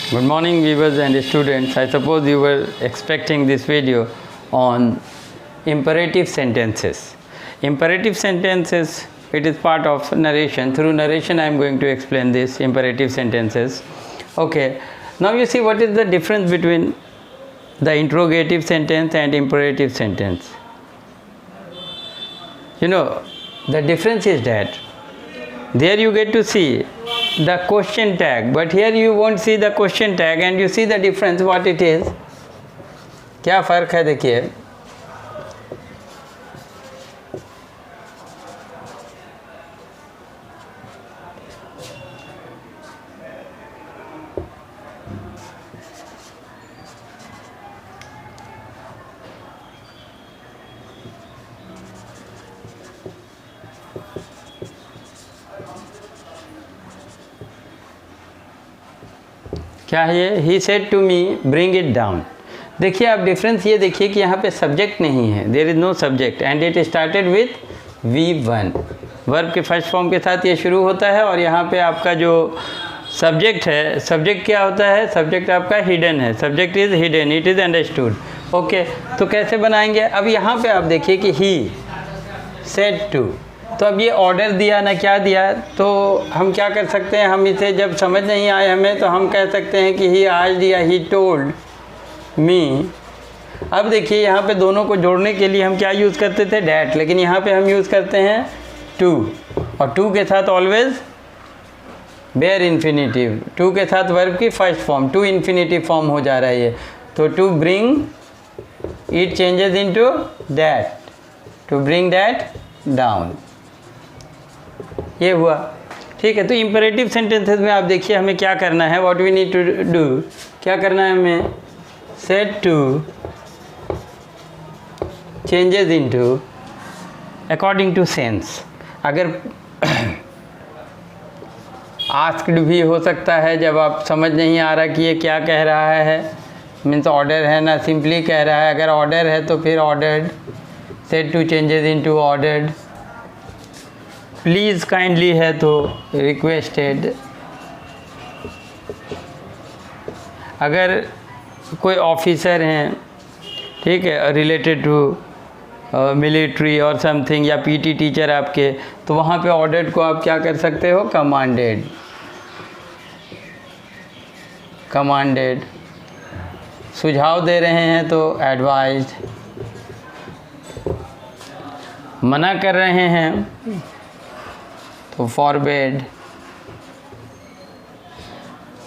Good morning viewers and students. I suppose you were expecting this video on imperative sentences. Imperative sentences, it is part of narration. Through narration I am going to explain this imperative sentences. Okay, now you see what is the difference between the interrogative sentence and imperative sentence. You know, the difference is that there you get to see the question tag, but here you won't see the question tag and you see the difference what it is. क्या फ़र्क है देखिए. क्या है ये? He said to me bring it down. देखिए आप difference ये देखिए कि यहाँ पे सब्जेक्ट नहीं है, there is no subject and it started with V1. Verb के फर्स्ट फॉर्म के साथ ये शुरू होता है और यहाँ पे आपका जो सब्जेक्ट है, सब्जेक्ट क्या होता है? सब्जेक्ट आपका हिडन है. Subject is hidden, it is understood. Okay, तो कैसे बनाएंगे? अब यहाँ पे आप देखिए कि ही सेड टू, तो अब ये ऑर्डर दिया ना, क्या दिया, तो हम क्या कर सकते हैं? हम इसे जब समझ नहीं आए हमें तो हम कह सकते हैं कि ही आज दिया, ही टोल्ड मी. अब देखिए यहाँ पे दोनों को जोड़ने के लिए हम क्या यूज़ करते थे? डैट, लेकिन यहाँ पे हम यूज़ करते हैं टू, और टू के साथ ऑलवेज बेयर इन्फिनिटिव. टू के साथ वर्ब की first form, to infinitive form हो जा रहा है ये. तो to bring it changes into that, to bring that down, ये हुआ. ठीक है, तो इम्पेरेटिव सेंटेंसेस में आप देखिए हमें क्या करना है. What we need to do, क्या करना है हमें? Said to changes into according to sense. अगर आस्क्ड भी हो सकता है जब आप समझ नहीं आ रहा कि ये क्या कह रहा है, मीन्स ऑर्डर है ना, सिंपली कह रहा है. अगर ऑर्डर है तो फिर ordered, said to changes into ordered. Please kindly है तो रिक्वेस्टेड. अगर कोई ऑफिसर हैं, ठीक है, रिलेटेड टू मिलिट्री और समथिंग, या पीटी टीचर आपके, तो वहाँ पे ऑर्डर्ड को आप क्या कर सकते हो? कमांडेड. कमांडेड. सुझाव दे रहे हैं तो एडवाइज्ड. मना कर रहे हैं तो फॉरबेड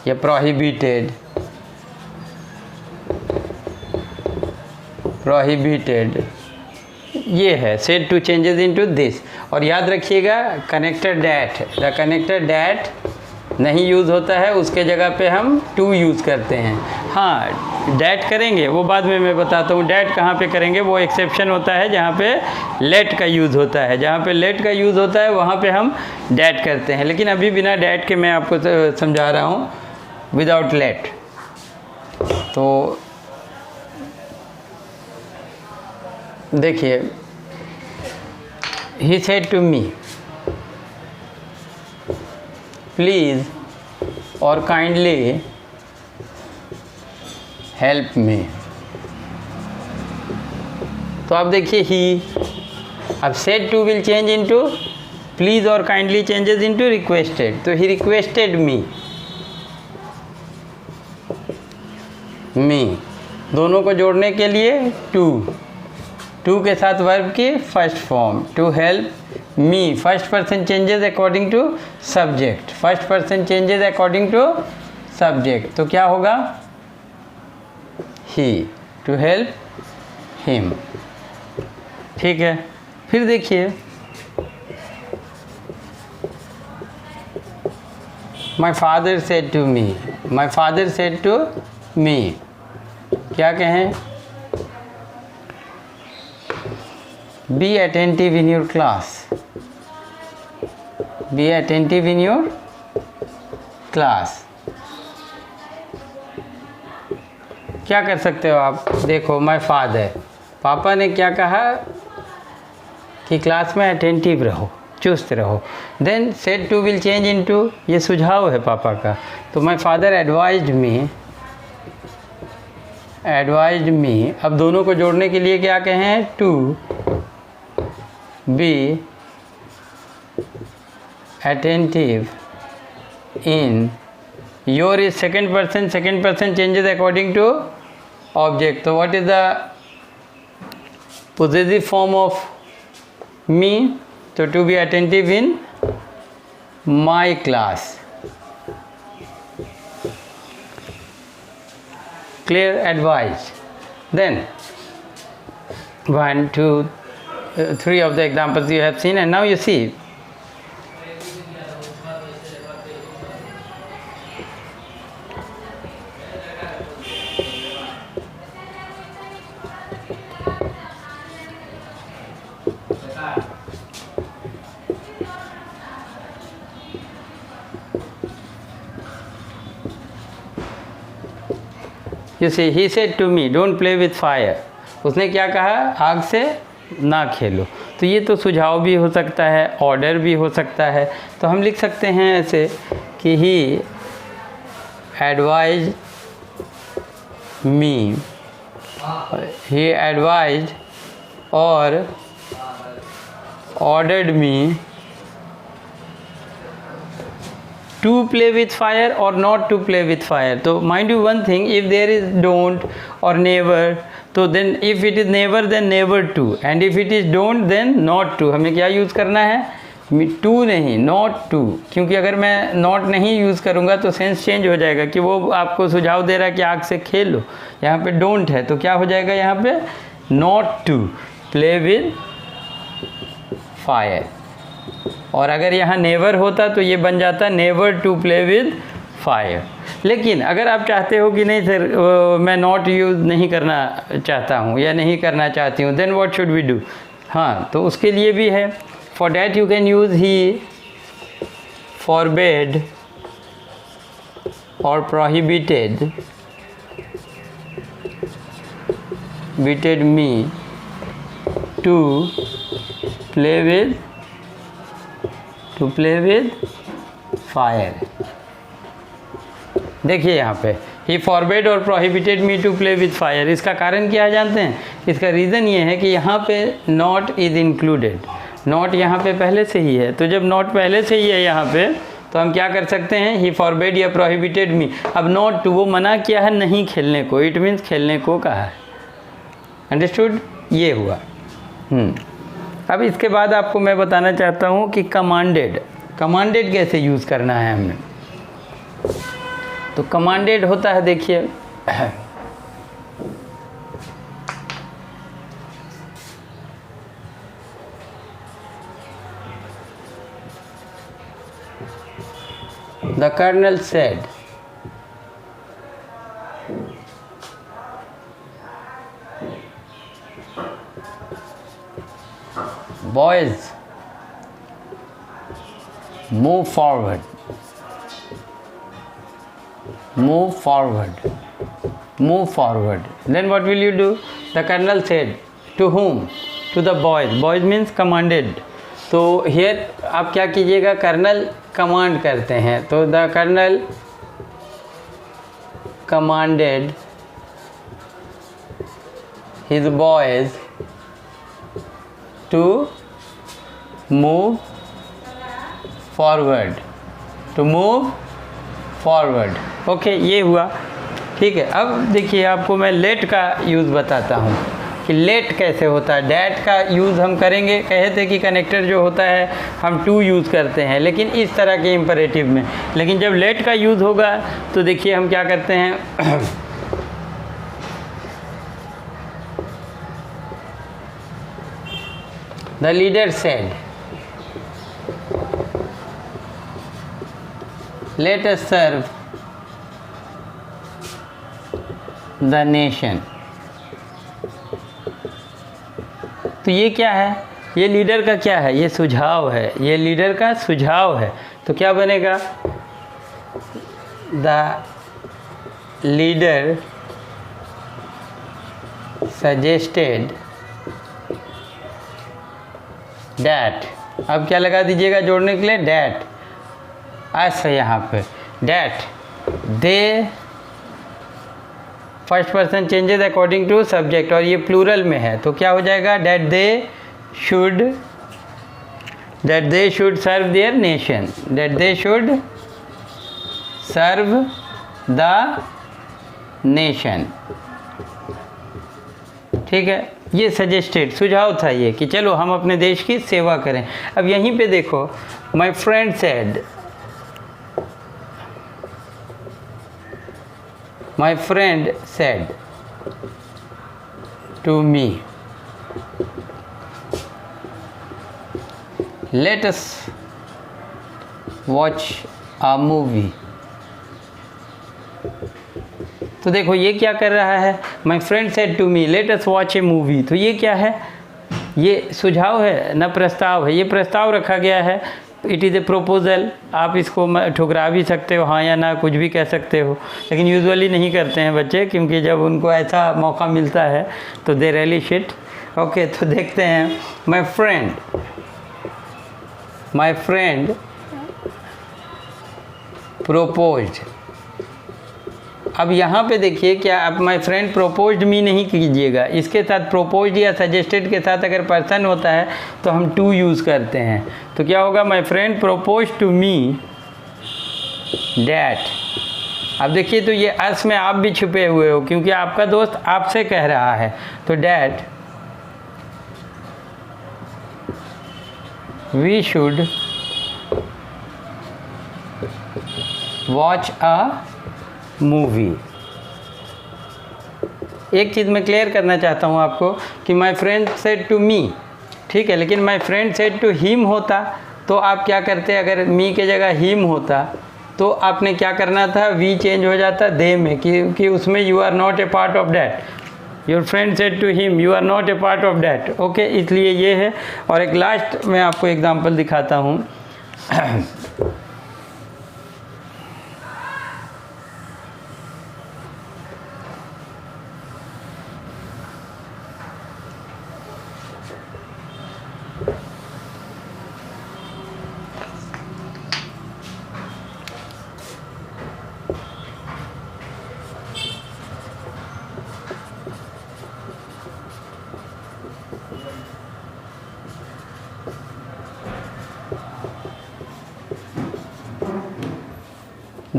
या प्रोहिबिटेड. प्रोहिबिटेड ये है. Said to changes into this. और याद रखिएगा connector that, the connector that नहीं यूज़ होता है, उसके जगह पे हम टू यूज़ करते हैं. हाँ, डैट करेंगे वो बाद में मैं बताता हूँ. डैट कहाँ पे करेंगे? वो एक्सेप्शन होता है जहाँ पे लेट का यूज़ होता है. जहाँ पे लेट का यूज़ होता है वहाँ पे हम डैट करते हैं. लेकिन अभी बिना डैट के मैं आपको समझा रहा हूँ, विदाउट लेट. तो देखिए, he said to me please और काइंडली हेल्प मी. तो आप देखिए ही, अब said to will change into please और काइंडली चेंजेस इनटू रिक्वेस्टेड. तो ही रिक्वेस्टेड मी. मी दोनों को जोड़ने के लिए टू, टू के साथ वर्ब की first form, to help me. First person changes according to subject, first person changes according to subject. तो क्या होगा? He, to help him. ठीक है, फिर देखिए my father said to me. My father said to me, क्या कहें? Be attentive in your class. Be attentive in your class. क्या कर सकते हो आप? देखो, माय फादर, पापा ने क्या कहा कि क्लास में अटेंटिव रहो. चुस्त रहो। Then said to will change into, ये सुझाव है पापा का, तो माय फादर एडवाइज्ड मी, अब दोनों को जोड़ने के लिए क्या कहें, to be attentive in, your is second person changes according to object. So what is the possessive form of me? So to be attentive in my class. Clear? Advice. Then 1 2 3 of the examples you have seen, and now you see he said to me don't play with fire. उसने क्या कहा, आग से ना खेलो। तो ये तो सुझाव भी हो सकता है, ऑर्डर भी हो सकता है। तो हम लिख सकते हैं ऐसे कि he advised or ordered me to play with fire or not to play with fire. तो mind you one thing, if there is don't or never, तो then if it is never then never to, and if it is don't then not to. हमें क्या use करना है, to नहीं, not to, क्योंकि अगर मैं नॉट नहीं यूज़ करूँगा तो सेंस चेंज हो जाएगा कि वो आपको सुझाव दे रहा है कि आग से खेल लो, यहाँ पे डोंट है, तो क्या हो जाएगा यहाँ पे, not to play with fire. और अगर यहाँ नेवर होता तो ये बन जाता never to play with fire. लेकिन अगर आप चाहते हो कि नहीं सर मैं नॉट यूज़ नहीं करना चाहता हूँ या नहीं करना चाहती हूँ, then what should we do, हाँ तो उसके लिए भी है, for that you can use he forbade और prohibited me to play with fire. देखिए यहाँ पे ही फॉरबेड और prohibited me to play with fire. इसका कारण क्या है जानते हैं, इसका रीज़न ये है कि यहाँ पे नॉट इज़ इंक्लूडेड, नॉट यहाँ पे पहले से ही है। तो जब नॉट पहले से ही है यहाँ पे तो हम क्या कर सकते हैं, ही फॉरबेड या प्रोहिबिटेड मी। अब नॉट टू वो मना किया है नहीं खेलने को, इट मीन्स खेलने को कहा है, अंडरस्टूड, ये हुआ। अब इसके बाद आपको मैं बताना चाहता हूँ कि कमांडेड कैसे यूज़ करना है हमें। तो कमांडेड होता है, देखिए the colonel said boys move forward, then what will you do, the colonel said to whom, to the boys means commanded। तो here आप क्या कीजिएगा, कर्नल कमांड करते हैं, तो the colonel commanded his boys to move forward, okay ये हुआ, ठीक है। अब देखिए आपको मैं लेट का यूज़ बताता हूँ कि लेट कैसे होता है। डैट का यूज़ हम करेंगे, कहे थे कि कनेक्टर जो होता है हम टू यूज़ करते हैं, लेकिन इस तरह के इम्परेटिव में। लेकिन जब लेट का यूज़ होगा तो देखिए हम क्या करते हैं, The leader said, let us serve the nation। तो ये क्या है, ये लीडर का क्या है, ये सुझाव है, ये लीडर का सुझाव है। तो क्या बनेगा, द लीडर सजेस्टेड that अब क्या लगा दीजिएगा जोड़ने के लिए, डैट। ऐसा यहाँ पे that they, first person changes according to subject, और ये प्लूरल में है तो क्या हो जाएगा, that they should serve their nation, that they should serve the nation. ठीक है, ये सजेस्टेड सुझाव था ये कि चलो हम अपने देश की सेवा करें। अब यहीं पे देखो, my friend said, my friend said to me, let us watch a movie। तो देखो ये क्या कर रहा है, my friend said to me let us watch a movie। तो ये क्या है, ये सुझाव है न प्रस्ताव है, ये प्रस्ताव रखा गया है। इट इज़ ए प्रोपोज़ल, आप इसको ठुकरा भी सकते हो, हाँ या ना कुछ भी कह सकते हो, लेकिन यूजुअली नहीं करते हैं बच्चे, क्योंकि जब उनको ऐसा मौका मिलता है तो दे रियली शिट। ओके, तो देखते हैं, माय फ्रेंड प्रोपोज्ड। अब यहाँ पे देखिए, क्या आप माय फ्रेंड प्रोपोज्ड मी नहीं कीजिएगा, इसके साथ प्रोपोज्ड या सजेस्टेड के साथ अगर पर्सन होता है तो हम टू यूज़ करते हैं। तो क्या होगा, my friend proposed to me that. अब देखिए, तो ये अर्थ में आप भी छुपे हुए हो, क्योंकि आपका दोस्त आपसे कह रहा है। तो that we should watch a movie. एक चीज़ मैं क्लियर करना चाहता हूँ आपको कि my friend said to me, ठीक है, लेकिन my friend said to him होता तो आप क्या करते, अगर मी के जगह हिम होता तो आपने क्या करना था, वी चेंज हो जाता दे में, क्योंकि उसमें you are not a part of that. Your friend said to him, you are not a part of that. Okay, इसलिए ये है। और एक लास्ट मैं आपको एग्जाम्पल दिखाता हूँ।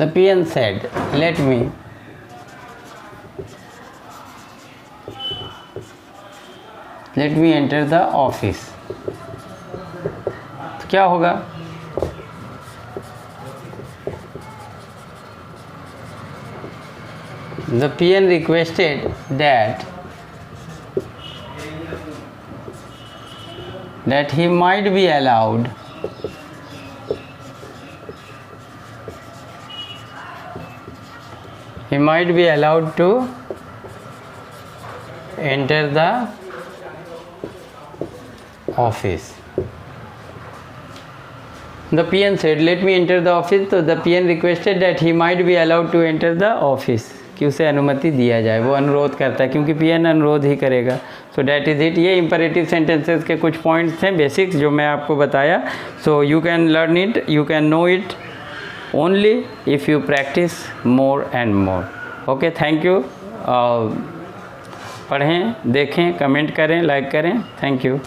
The peon said, let me enter the office। तो क्या होगा, the peon requested that he might be allowed to enter the office। The peon said, let me enter the office। तो the peon requested that he might be allowed to enter the office, कि उसे अनुमति दिया जाए, वो अनुरोध करता है, क्योंकि peon अनुरोध ही करेगा। So that is it. ये इंपरेटिव सेंटेंसेस के कुछ पॉइंट्स हैं बेसिक्स जो मैं आपको बताया। So you can learn it, you can know it only if you practice more and more। okay, thank you। पढ़ें, देखें, कमेंट करें, लाइक करें। Thank you.